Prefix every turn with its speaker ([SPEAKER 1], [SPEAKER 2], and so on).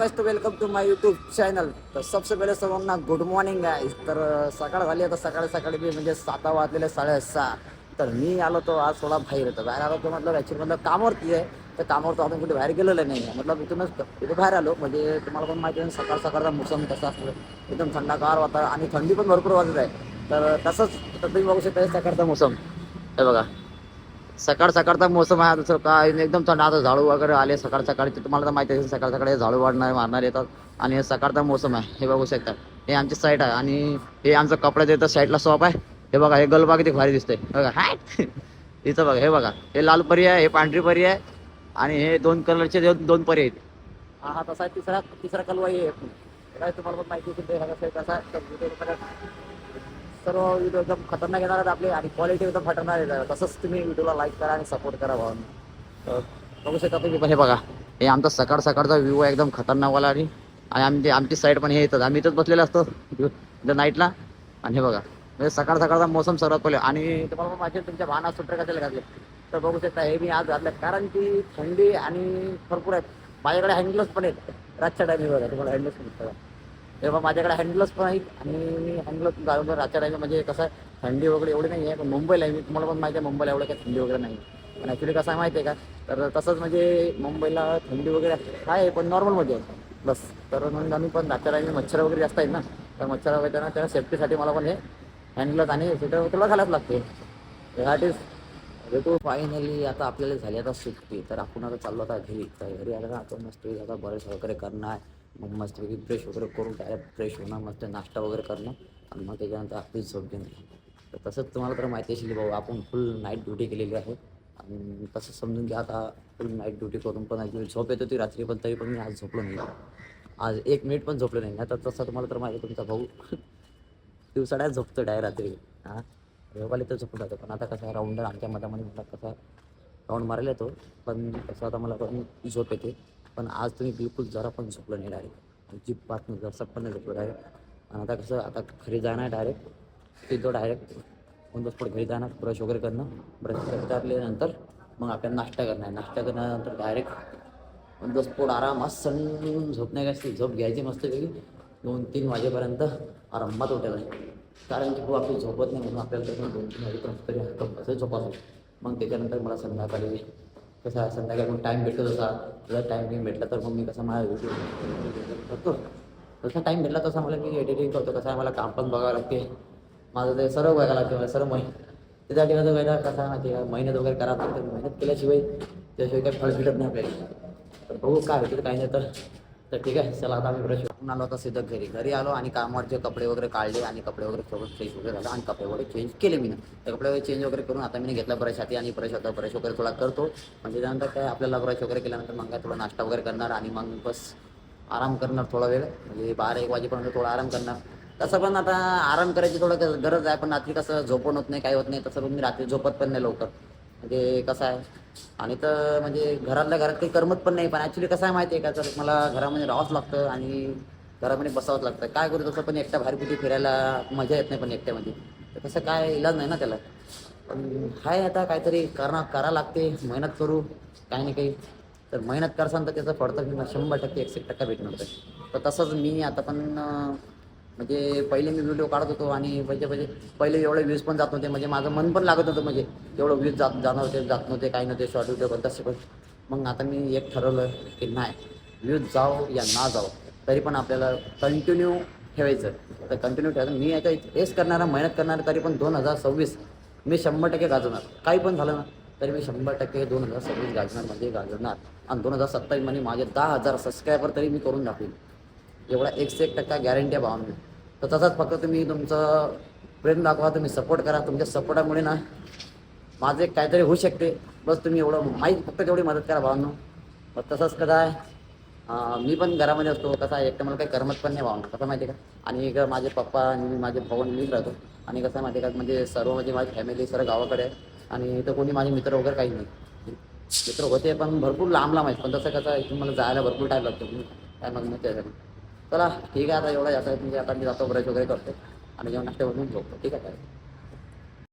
[SPEAKER 1] Guys, तो welcome to my YouTube channel. तर सबसे पहिले सर्वांना गुड मॉर्निंग गाइस. तर सकाळ झाली आता, सकाळी सकाळी बी म्हणजे 7 वाजलेले 6:30. तर मी आलो तो आज थोडा बाहेर होतो. बाहेर आलो तो मतलब ॲक्च्युली मतलब कामावरती आहे. तर कामावर तो आपण कुठे बाहेर गेलेलं नाही आहे. मतलब इथूनच इथे बाहेर आलो. म्हणजे तुम्हाला पण माहिती आहे सकाळ सकाळचा मोसम कसा असतो, एकदम थंडागार वातावरण आणि थंडी पण भरपूर वाजत आहे. तर तसंच तुम्ही बघू शकता सकाळचा मोसम हे बघा. सकाळ सकाळचा मोसम आहे, दुसरं काय नाही, एकदम थंड. आता झाडू वगैरे आले सकाळ सकाळी. ते तुम्हाला तर माहिती आहे सकाळ सकाळी झाडू वाढणार मारणार येतात. आणि हे सकाळचा मोसम आहे, हे बघू शकता. हे आमची साईट आहे आणि हे आमचं कपड्याचं इथं साईडला शॉप आहे. हे बघा, हे गलबा किती भारी दिसतंय बघा. हाय इथं बघा, हे बघा, हे लाल परी आहे, हे पांढरी परी आहे आणि हे दोन कलरचे दोन परी आहेत. हा तसा आहे तिसरा तिसरा कलवा आहे. काय तुम्हाला पण माहिती आहे कसा आहे. सर्व व्हिडिओ एकदम खतरनाक येणार आहेत आपले आणि क्वालिटी एकदम खतरनाक येणार. तसंच तुम्ही व्हिडिओला लाईक करा आणि सपोर्ट करा भावांनो. बघू शकता तुम्ही पण. हे बघा, हे आमचा सकाळ सकाळचा व्ह्यू आहे एकदम खतरनाकवाला. आणि आमची साईड पण हे येतात, आम्ही इथंच बसलेलं असतो नाईटला. आणि हे बघा, म्हणजे सकाळ सकाळचा मोसम सर्वात पहिले. आणि तुम्हाला पण माहिती तुमच्या वाहनात सुट्टे कशाला घातले तर बघू शकता. हे मी आज घातलं कारण की थंडी आणि भरपूर आहे. माझ्याकडे हँडग्लोव्स पण आहेत रातच्या टायमिंग बघा. तुम्हाला हँडग्लोव्स पण बघा, तेव्हा माझ्याकडे हँडग्लोव्स पण आहेत. आणि मी हँडग्लोव्स घालून रातच्या टाइम म्हणजे कसं आहे, थंडी वगैरे एवढी नाही आहे. पण मुंबईला आहे मी, तुम्हाला पण माहिती आहे मुंबईला एवढं काही थंडी वगैरे नाही. पण ॲक्च्युली कसं आहे माहिती आहे का, तर तसंच म्हणजे मुंबईला थंडी वगैरे आहे पण नॉर्मलमध्ये आहे बस. तर मग आम्ही पण रातच्या टाइम मच्छर वगैरे जास्त आहेत ना, तर मच्छर वगैरे त्यांना त्या सेफ्टीसाठी मला पण हे हँडग्लोव्स आणि तिथं तुला घालायच लागते. दॅट इज भेटू. फायनली आता आपल्याला झाली आता सुट्टी. तर आपण आता चाललो आता घरी. तर घरी आलं ना आपण मस्त आता बरेच वगैरे करणार. मग मस्तपैकी फ्रेश वगैरे करून डायरेक्ट फ्रेश होणार, मस्त नाश्ता वगैरे करणं आणि मग त्याच्यानंतर आपली झोप घेणं. तर तसंच तुम्हाला तर माहिती असेल भाऊ, आपण फुल नाईट ड्युटी केलेली आहे. आणि तसं समजून घ्या आता फुल नाईट ड्युटी करून पण झोप येत होती रात्री, पण तरी पण मी आज झोपलो नाही. आज 1 मिनिट पण झोपलो नाही. आता तसं तुम्हाला तर माहिती तुमचा भाऊ दिवसाड्यात झोपतो डायरेक्ट रात्री. हां, रेवाला तर झोपून राहतो. पण आता कसं राऊंडर आमच्या मधामध्ये मला कसा राऊंड मारायला येतो. पण तसं आता मला पण झोप येते. पण आज तुम्ही बिलकुल जरा पण झोपलं नाही डायरेक्ट, अजिबात नाही, जसं पण नाही झोपलं डायरेक्ट. आणि आता कसं आता घरी जाणार डायरेक्ट, तिथं डायरेक्ट ऑन द स्पॉट घरी जाणार, ब्रश वगैरे करणं. ब्रश करल्यानंतर मग आपल्याला नाश्ता करणार आहे. नाश्ता करण्यानंतर डायरेक्ट ऑन द स्पॉट आरामात सण झोप नाही का, झोप घ्यायची मस्तपैकी 2-3 वाजेपर्यंत आरामात उठायला आहे. कारण की आपली झोपत नाही म्हणून आपल्याला तसं 2-3 वाजेपर्यंत तरी कसं झोपावं. मग त्याच्यानंतर मला संध्याकाळी कसं आहे, संध्याकाळी मग टाईम भेटतो तसा. जर टाईम नाही भेटला तर मग मी कसं माझा व्हिडिओ करतो. जसा टाईम भेटला तसा मला मी एडिटिंग करतो. कसं आहे, मला काम पण बघावं लागते. माझं ते सर्व बघायला लागते मला, सर्व त्यासाठी कसं वेळेला कसं आहे माहिती आहे का, मेहनत वगैरे करावं लागते. मेहनत केल्याशिवाय त्याशिवाय काही फळ भेटत नाही आपल्याला. तर बघू काय भेटतं काही नाही. तर ठीक आहे, चला आता आम्ही ब्रश करून आलो. आता सीधं घरी आलो आणि कामावरचे कपडे वगैरे काढले आणि कपडे वगैरे सोबत फ्रेश वगैरे झालं आणि कपडे वगैरे चेंज केले मी. तर कपडे वगैरे चेंज वगैरे करून आता मी घेतला ब्रश हाती आणि ब्रश वगैरे थोडा करतो. म्हणजे त्यानंतर काय आपल्याला ब्रश वगैरे केल्यानंतर मग काय थोडा नाश्ता वगैरे करणार आणि मग बस आराम करणार थोडा वेळ. म्हणजे 12-1 वाजेपर्यंत थोडा आराम करणार. तसं पण आता आराम करायची थोडं गरज आहे. पण रात्री कसं झोपून होत नाही, काही होत नाही. तसं पण मी रात्री झोपत पण नाही लवकर. म्हणजे कसं आहे, आणि तर म्हणजे घरातल्या घरात काही करमत पण नाही. पण ॲक्च्युली कसं आहे माहिती आहे का, तर मला घरामध्ये राहावंच लागतं आणि घरामध्ये बसावंच लागतं. काय करू, तसं पण एकट्या बाहेर कुठे फिरायला मजा येत नाही पण एकट्यामध्ये. तर कसं काय इलाज नाही ना त्याला. पण हाय आता काहीतरी करा लागते, मेहनत करू काही ना काही. तर मेहनत करसान तर त्याचं फळ तर 100% 100% भेटणार होतं. तर तसंच मी आता पण म्हणजे पहिले मी व्हिडिओ काढत होतो आणि पहिले एवढे व्ह्यूज पण जात नव्हते. म्हणजे माझं मन पण लागत होतं, म्हणजे एवढं व्ह्यूज जात नव्हते काही नव्हते शॉर्ट व्हिडिओ पण तसे पण. मग आता मी एक ठरवलं की नाही, व्ह्यूज जाओ या ना जाओ तरी पण आपल्याला कंटिन्यू ठेवायचं. तर कंटिन्यू ठेवायचं. मी याच्या हेच करणारा, मेहनत करणारा. तरी पण 2026 मी 100% गाजवणार. काही पण झालं ना तरी मी 100% 2026 गाजणार म्हणजे गाजवणार. आणि 2027 मध्ये माझे 10,000 सबस्क्रायबर तरी मी करून दाखवेन. एवढा 101% गॅरंटी आहे भावांनो. तर तसाच फक्त तुम्ही तुमचं प्रेम दाखवा, तुम्ही सपोर्ट करा. तुमच्या सपोर्टामुळे ना माझं एक काहीतरी होऊ शकते. बस तुम्ही एवढं माहीत फक्त तेवढी मदत करा भावांनो. मग तसंच कसं आहे, मी पण घरामध्ये असतो. कसं आहे, एकटं मला काही करमत पण नाही भावांनो. कसं माहिती आहे का, आणि एक माझे पप्पा आणि माझे भाऊ आणि मीच राहतो. आणि कसं आहे माहिती आहे का, म्हणजे सर्व म्हणजे माझी फॅमिली सर्व गावाकडे आहे. आणि इथं कोणी माझे मित्र वगैरे काही नाही. मित्र होते पण भरपूर लांब लांब आहेत. पण तसं कसं आहे, इथून मला जायला भरपूर टाईम लागतो. काय मग त्यासाठी चला ठीक आहे. आता एवढं जाता म्हणजे आता मी जातो, ब्रश वगैरे करतो आणि जेव्हा नाश्ता बनवून झोपतो. ठीक आहे.